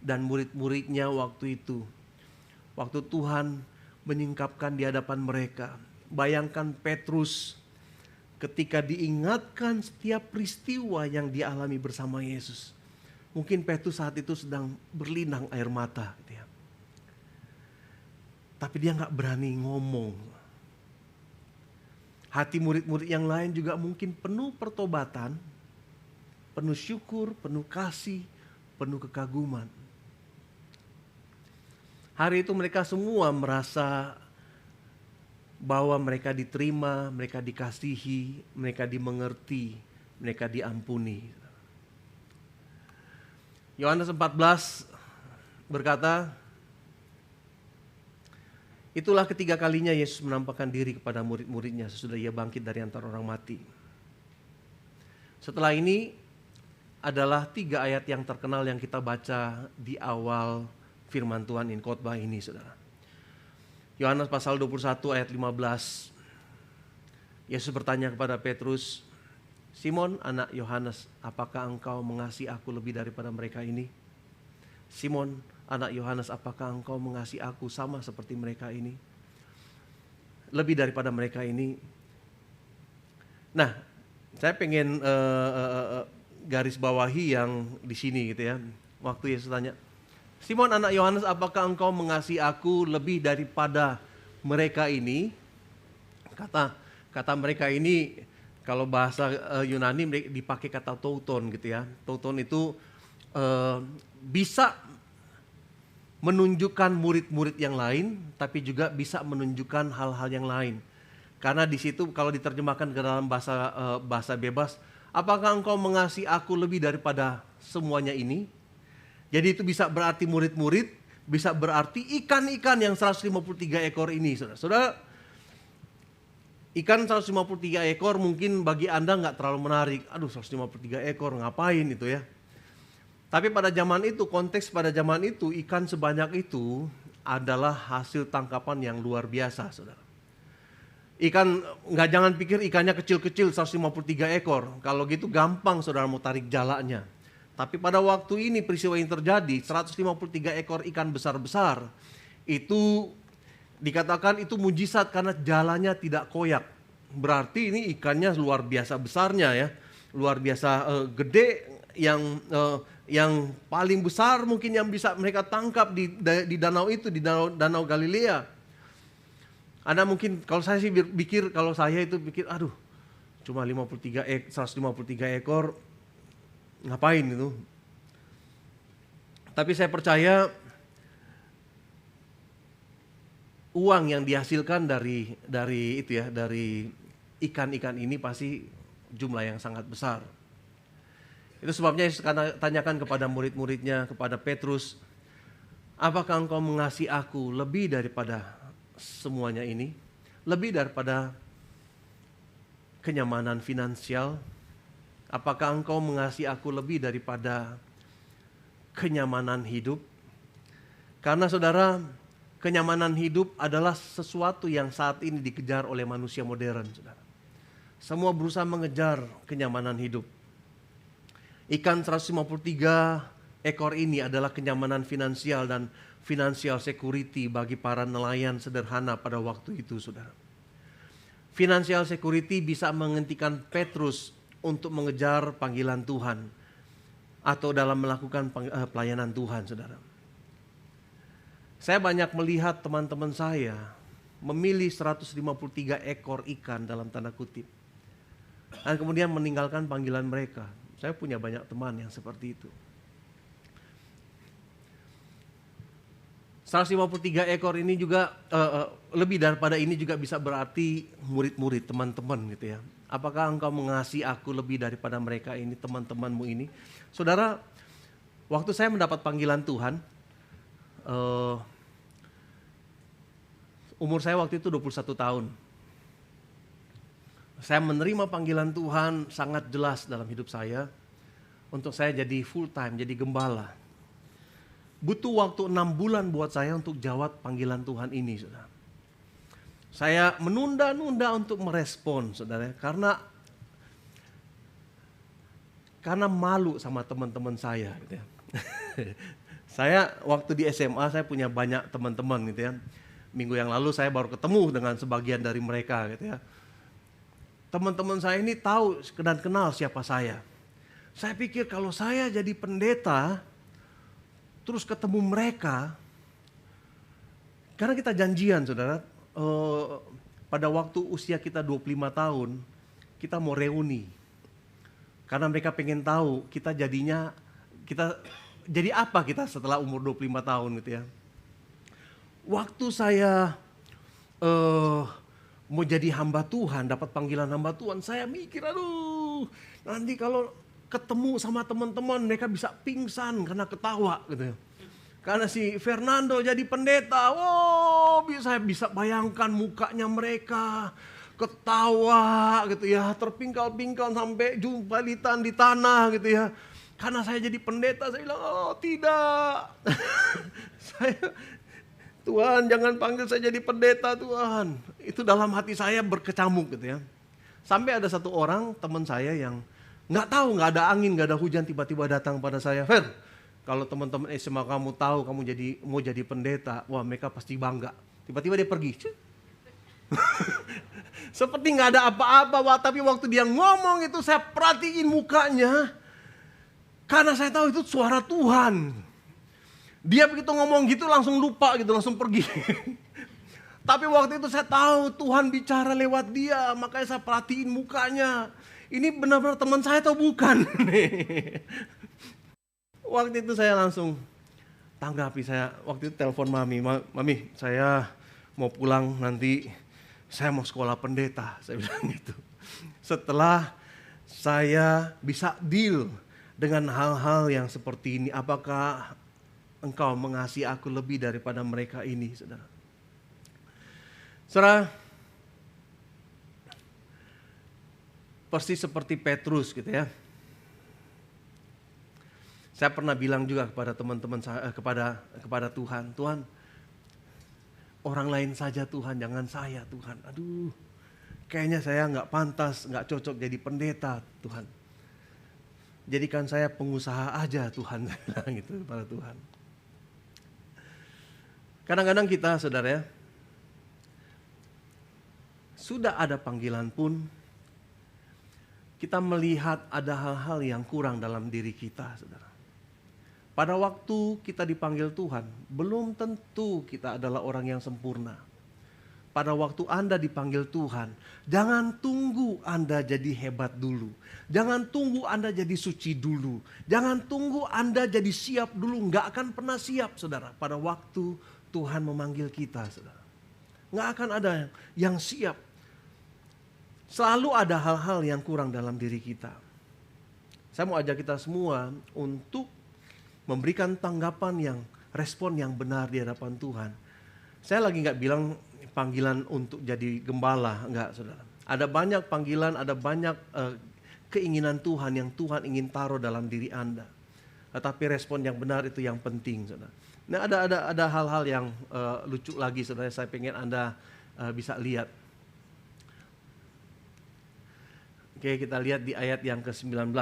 dan murid-muridnya waktu itu. Waktu Tuhan menyingkapkan di hadapan mereka. Bayangkan Petrus ketika diingatkan setiap peristiwa yang dialami bersama Yesus. Mungkin Petrus saat itu sedang berlinang air mata. Gitu ya. Tapi dia gak berani ngomong. Hati murid-murid yang lain juga mungkin penuh pertobatan, penuh syukur, penuh kasih, penuh kekaguman. Hari itu mereka semua merasa bahwa mereka diterima, mereka dikasihi, mereka dimengerti, mereka diampuni. Yohanes 14 berkata, itulah ketiga kalinya Yesus menampakkan diri kepada murid-muridnya sesudah ia bangkit dari antara orang mati. Setelah ini adalah 3 ayat yang terkenal yang kita baca di awal firman Tuhan khotbah ini, saudara. Yohanes pasal 21 ayat 15. Yesus bertanya kepada Petrus, Simon anak Yohanes, apakah engkau mengasihi aku lebih daripada mereka ini? Simon anak Yohanes, apakah engkau mengasihi aku sama seperti mereka ini? Lebih daripada mereka ini. Nah, saya pengen garis bawahi yang di sini gitu ya. Waktu Yesus tanya, Simon anak Yohanes, apakah engkau mengasihi aku lebih daripada mereka ini? Kata mereka ini, kalau bahasa Yunani dipakai kata tauton gitu ya. Tauton itu bisa menunjukkan murid-murid yang lain, tapi juga bisa menunjukkan hal-hal yang lain. Karena di situ kalau diterjemahkan ke dalam bahasa bebas, apakah engkau mengasihi aku lebih daripada semuanya ini? Jadi itu bisa berarti murid-murid, bisa berarti ikan-ikan yang 153 ekor ini. Saudara, ikan 153 ekor mungkin bagi Anda nggak terlalu menarik. Aduh, 153 ekor ngapain itu ya? Tapi pada zaman itu, konteks pada zaman itu, ikan sebanyak itu adalah hasil tangkapan yang luar biasa, saudara. Ikan, jangan pikir ikannya kecil-kecil 153 ekor. Kalau gitu gampang saudara mau tarik jalanya. Tapi pada waktu ini peristiwa yang terjadi, 153 ekor ikan besar-besar, itu dikatakan itu mujizat karena jalannya tidak koyak. Berarti ini ikannya luar biasa besarnya ya. Luar biasa gede, yang paling besar mungkin yang bisa mereka tangkap di danau itu, di danau Galilea. Anda mungkin, kalau saya sih pikir, aduh cuma 153 ekor, ngapain itu. Tapi saya percaya uang yang dihasilkan dari itu ya, dari ikan-ikan ini pasti jumlah yang sangat besar. Itu sebabnya Yesus tanyakan kepada murid-muridnya, kepada Petrus, apakah engkau mengasihi aku lebih daripada semuanya ini? Lebih daripada kenyamanan finansial? Apakah engkau mengasihi aku lebih daripada kenyamanan hidup? Karena saudara, kenyamanan hidup adalah sesuatu yang saat ini dikejar oleh manusia modern, saudara. Semua berusaha mengejar kenyamanan hidup. Ikan 153 ekor ini adalah kenyamanan finansial dan financial security bagi para nelayan sederhana pada waktu itu, saudara. Financial security bisa menghentikan Petrus untuk mengejar panggilan Tuhan atau dalam melakukan pelayanan Tuhan, saudara. Saya banyak melihat teman-teman saya memilih 153 ekor ikan dalam tanda kutip, dan kemudian meninggalkan panggilan mereka. Saya punya banyak teman yang seperti itu. 153 ekor ini juga lebih daripada ini juga bisa berarti murid-murid, teman-teman gitu ya. Apakah engkau mengasihi aku lebih daripada mereka ini, teman-temanmu ini? Saudara, waktu saya mendapat panggilan Tuhan, umur saya waktu itu 21 tahun. Saya menerima panggilan Tuhan sangat jelas dalam hidup saya untuk saya jadi full time, jadi gembala. Butuh waktu 6 bulan buat saya untuk jawab panggilan Tuhan ini, saudara. Saya menunda-nunda untuk merespon, saudara, karena malu sama teman-teman saya, gitu ya. Saya waktu di SMA saya punya banyak teman-teman, gitu ya. Minggu yang lalu saya baru ketemu dengan sebagian dari mereka, gitu ya. Teman-teman saya ini tahu dan kenal siapa saya. Saya pikir kalau saya jadi pendeta, terus ketemu mereka, karena kita janjian, saudara, pada waktu usia kita 25 tahun, kita mau reuni. Karena mereka pengen tahu kita jadi apa kita setelah umur 25 tahun gitu ya. Waktu saya mau jadi hamba Tuhan, dapat panggilan hamba Tuhan, saya mikir, aduh, nanti kalau ketemu sama teman-teman mereka bisa pingsan karena ketawa gitu ya. Karena si Fernando jadi pendeta, saya bisa bayangkan mukanya mereka ketawa gitu ya, terpingkal-pingkal sampai jumpalitan di tanah gitu ya. Karena saya jadi pendeta, saya bilang, oh tidak, Tuhan jangan panggil saya jadi pendeta Tuhan. Itu dalam hati saya berkecamuk gitu ya. Sampai ada satu orang teman saya yang nggak tahu, nggak ada angin, nggak ada hujan, tiba-tiba datang pada saya, Fer, kalau teman-teman SMA kamu tahu kamu mau jadi pendeta, wah mereka pasti bangga. Tiba-tiba dia pergi. Seperti nggak ada apa-apa, tapi waktu dia ngomong itu saya perhatiin mukanya, karena saya tahu itu suara Tuhan. Dia begitu ngomong gitu langsung lupa gitu, langsung pergi. Tapi waktu itu saya tahu Tuhan bicara lewat dia, makanya saya perhatiin mukanya. Ini benar-benar teman saya atau bukan? Waktu itu saya langsung tanggapi, waktu itu telepon Mami, Mami saya mau pulang nanti, saya mau sekolah pendeta, saya bilang gitu. Setelah saya bisa deal dengan hal-hal yang seperti ini, apakah engkau mengasihi aku lebih daripada mereka ini, saudara? Saudara, persis seperti Petrus gitu ya. Saya pernah bilang juga kepada teman-teman saya, kepada Tuhan, Tuhan, orang lain saja Tuhan, jangan saya Tuhan. Aduh, kayaknya saya nggak pantas, nggak cocok jadi pendeta Tuhan. Jadikan saya pengusaha aja Tuhan, saya bilang gitu kepada Tuhan. Kadang-kadang kita, saudara ya, sudah ada panggilan pun, kita melihat ada hal-hal yang kurang dalam diri kita, saudara. Pada waktu kita dipanggil Tuhan, belum tentu kita adalah orang yang sempurna. Pada waktu Anda dipanggil Tuhan, jangan tunggu Anda jadi hebat dulu. Jangan tunggu Anda jadi suci dulu. Jangan tunggu Anda jadi siap dulu. Nggak akan pernah siap, saudara, pada waktu Tuhan memanggil kita, saudara. Nggak akan ada yang siap. Selalu ada hal-hal yang kurang dalam diri kita. Saya mau ajak kita semua untuk memberikan tanggapan yang, respon yang benar di hadapan Tuhan. Saya lagi nggak bilang panggilan untuk jadi gembala, enggak, saudara. Ada banyak panggilan, ada banyak keinginan Tuhan yang Tuhan ingin taruh dalam diri Anda. Tetapi respon yang benar itu yang penting, saudara. Nah, ada hal-hal yang lucu lagi, saudara. Saya pengen Anda bisa lihat. Oke, kita lihat di ayat yang ke-19.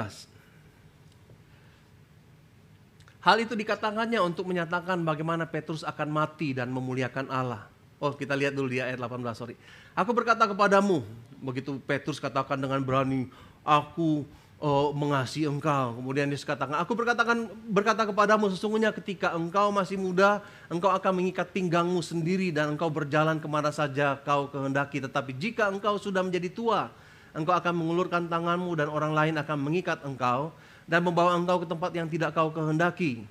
Hal itu dikatakannya untuk menyatakan bagaimana Petrus akan mati dan memuliakan Allah. Oh, kita lihat dulu di ayat 18, sorry. Aku berkata kepadamu, begitu Petrus katakan dengan berani, aku mengasihi engkau. Kemudian Yesus katakan, aku berkata kepadamu, sesungguhnya ketika engkau masih muda, engkau akan mengikat pinggangmu sendiri dan engkau berjalan kemana saja kau kehendaki. Tetapi jika engkau sudah menjadi tua, engkau akan mengulurkan tanganmu dan orang lain akan mengikat engkau dan membawa engkau ke tempat yang tidak kau kehendaki.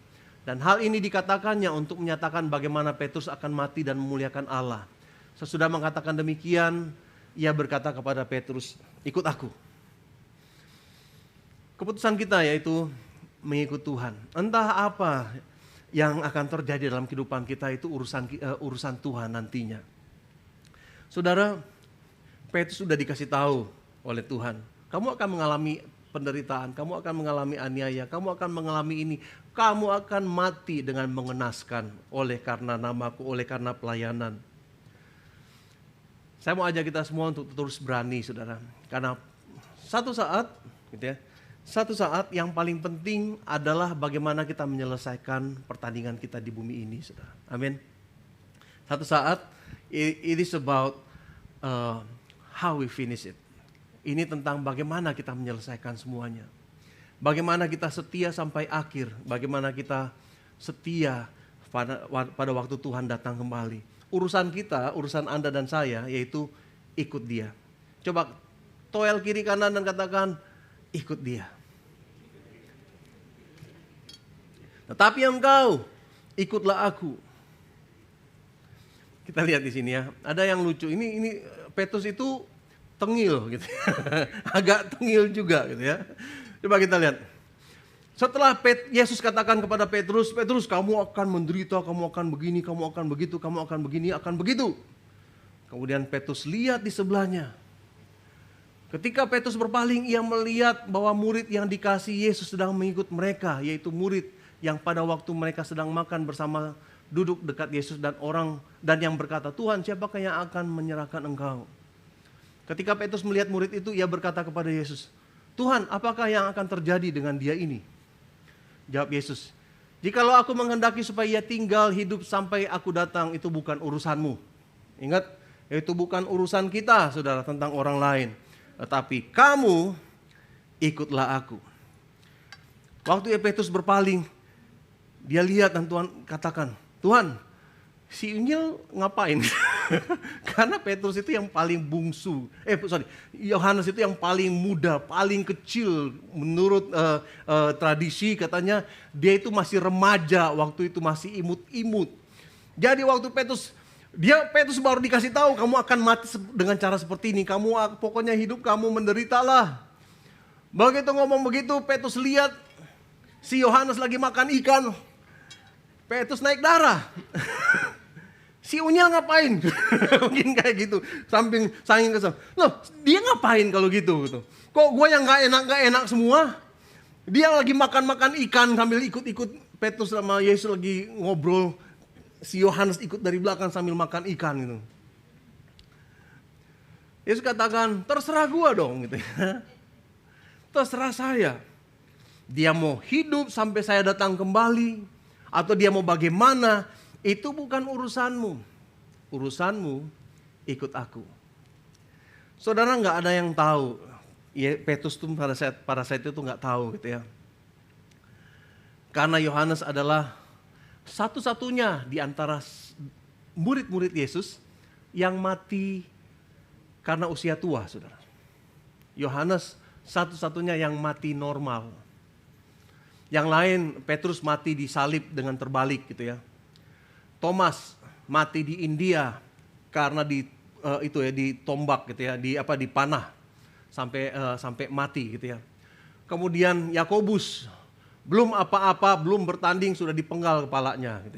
Dan hal ini dikatakannya untuk menyatakan bagaimana Petrus akan mati dan memuliakan Allah. Sesudah mengatakan demikian, ia berkata kepada Petrus, ikut aku. Keputusan kita yaitu mengikut Tuhan. Entah apa yang akan terjadi dalam kehidupan kita itu urusan Tuhan nantinya. Saudara, Petrus sudah dikasih tahu oleh Tuhan, kamu akan mengalami penderitaan, kamu akan mengalami aniaya, kamu akan mengalami ini, kamu akan mati dengan mengenaskan oleh karena namaku, oleh karena pelayanan. Saya mau ajak kita semua untuk terus berani, saudara, karena satu saat, gitu ya, satu saat yang paling penting adalah bagaimana kita menyelesaikan pertandingan kita di bumi ini, saudara. Amin. Satu saat, it is about how we finish it. Ini tentang bagaimana kita menyelesaikan semuanya. Bagaimana kita setia sampai akhir. Bagaimana kita setia pada waktu Tuhan datang kembali. Urusan kita, urusan Anda dan saya, yaitu ikut Dia. Coba toel kiri kanan dan katakan, ikut Dia. Tetapi engkau, ikutlah aku. Kita lihat di sini ya. Ada yang lucu. Ini Petrus itu tengil gitu. Agak tengil juga gitu ya. Coba kita lihat. Setelah Yesus katakan kepada Petrus, Petrus kamu akan menderita, kamu akan begini, kamu akan begitu, kamu akan begini, akan begitu. Kemudian Petrus lihat di sebelahnya. Ketika Petrus berpaling, ia melihat bahwa murid yang dikasih Yesus sedang mengikut mereka, yaitu murid yang pada waktu mereka sedang makan bersama duduk dekat Yesus dan yang berkata, Tuhan, siapakah yang akan menyerahkan engkau? Ketika Petrus melihat murid itu, ia berkata kepada Yesus, Tuhan, apakah yang akan terjadi dengan dia ini? Jawab Yesus, jikalau aku menghendaki supaya ia tinggal hidup sampai aku datang, itu bukan urusanmu. Ingat, itu bukan urusan kita, saudara, tentang orang lain. Tetapi kamu ikutlah aku. Waktu Petrus berpaling, dia lihat dan Tuhan katakan, Tuhan, si Unyil ngapain? Karena Petrus itu yang paling bungsu. Yohanes itu yang paling muda, paling kecil. Menurut tradisi katanya dia itu masih remaja, waktu itu masih imut-imut. Jadi waktu Petrus baru dikasih tahu kamu akan mati dengan cara seperti ini. Pokoknya hidup kamu menderitalah. Begitu ngomong begitu, Petrus lihat si Yohanes lagi makan ikan. Petrus naik darah. Si Unyil ngapain? Mungkin kayak gitu. Saking kesel. Loh, dia ngapain kalau gitu? Kok gue yang gak enak semua? Dia lagi makan ikan sambil ikut-ikut Petrus sama Yesus lagi ngobrol. Si Yohanes ikut dari belakang sambil makan ikan gitu. Yesus katakan, terserah gue dong gitu. Terserah saya. Dia mau hidup sampai saya datang kembali. Atau dia mau bagaimana. Itu bukan urusanmu. Urusanmu ikut aku. Saudara, nggak ada yang tahu. Ya, Petrus tuh pada saat itu nggak tahu gitu ya. Karena Yohanes adalah satu-satunya di antara murid-murid Yesus yang mati karena usia tua, saudara. Yohanes satu-satunya yang mati normal. Yang lain, Petrus mati disalib dengan terbalik gitu ya. Thomas mati di India karena ditombak gitu ya, dipanah sampai mati gitu ya. Kemudian Yakobus belum apa-apa, belum bertanding sudah dipenggal kepalanya gitu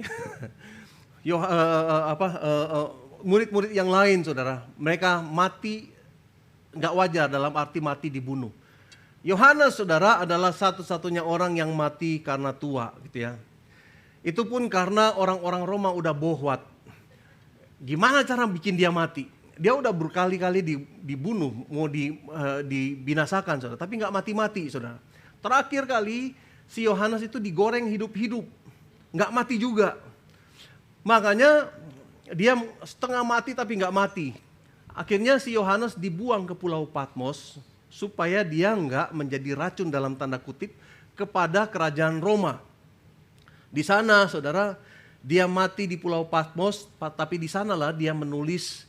ya. Murid-murid yang lain, saudara, mereka mati nggak wajar, dalam arti mati dibunuh. Yohanes, saudara, adalah satu-satunya orang yang mati karena tua gitu ya. Itu pun karena orang-orang Roma udah bohwat. Gimana cara bikin dia mati? Dia udah berkali-kali dibunuh, mau dibinasakan, saudara. Tapi nggak mati-mati, saudara. Terakhir kali si Yohanes itu digoreng hidup-hidup, nggak mati juga. Makanya dia setengah mati tapi nggak mati. Akhirnya si Yohanes dibuang ke Pulau Patmos supaya dia nggak menjadi racun dalam tanda kutip kepada kerajaan Roma. Di sana, saudara, dia mati di Pulau Patmos, tapi di sanalah dia menulis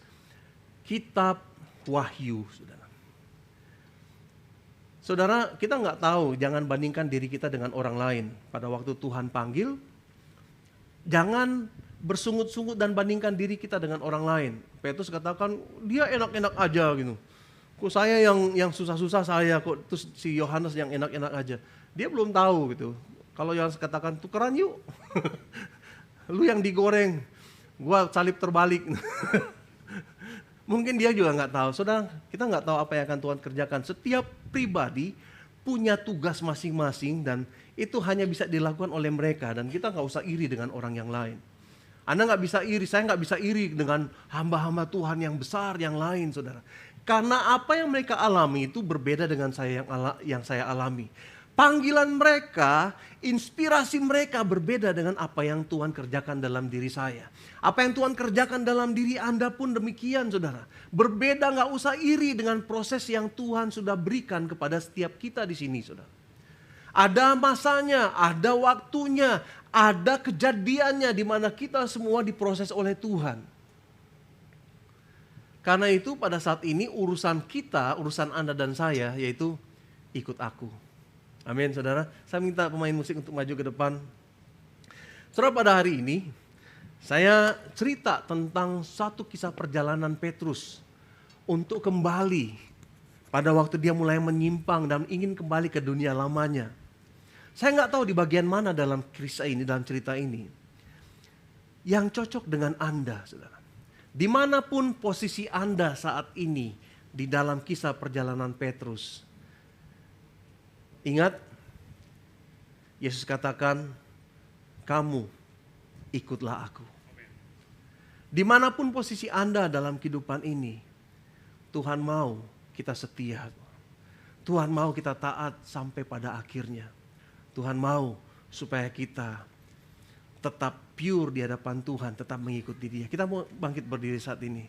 kitab Wahyu, saudara. Saudara, kita nggak tahu, jangan bandingkan diri kita dengan orang lain. Pada waktu Tuhan panggil, jangan bersungut-sungut dan bandingkan diri kita dengan orang lain. Petrus katakan, dia enak-enak aja gitu. Kok saya yang susah-susah saya, kok terus si Yohanes yang enak-enak aja. Dia belum tahu gitu. Kalau Yohanes katakan, tukeran yuk. Lu yang digoreng, gua salib terbalik. Mungkin dia juga nggak tahu. Saudara, kita nggak tahu apa yang akan Tuhan kerjakan. Setiap pribadi punya tugas masing-masing dan itu hanya bisa dilakukan oleh mereka. Dan kita nggak usah iri dengan orang yang lain. Anda nggak bisa iri, saya nggak bisa iri dengan hamba-hamba Tuhan yang besar yang lain, saudara. Karena apa yang mereka alami itu berbeda dengan yang saya alami. Panggilan mereka, inspirasi mereka berbeda dengan apa yang Tuhan kerjakan dalam diri saya. Apa yang Tuhan kerjakan dalam diri Anda pun demikian, saudara. Berbeda, nggak usah iri dengan proses yang Tuhan sudah berikan kepada setiap kita di sini, saudara. Ada masanya, ada waktunya, ada kejadiannya di mana kita semua diproses oleh Tuhan. Karena itu pada saat ini urusan kita, urusan Anda dan saya, yaitu ikut aku. Amin, saudara. Saya minta pemain musik untuk maju ke depan. Saudara, pada hari ini saya cerita tentang satu kisah perjalanan Petrus untuk kembali pada waktu dia mulai menyimpang dan ingin kembali ke dunia lamanya. Saya nggak tahu di bagian mana dalam kisah ini, dalam cerita ini yang cocok dengan Anda, saudara. Dimanapun posisi Anda saat ini di dalam kisah perjalanan Petrus, ingat, Yesus katakan, kamu ikutlah aku. Dimanapun posisi Anda dalam kehidupan ini, Tuhan mau kita setia. Tuhan mau kita taat sampai pada akhirnya. Tuhan mau supaya kita tetap pure di hadapan Tuhan, tetap mengikuti Dia. Kita mau bangkit berdiri saat ini.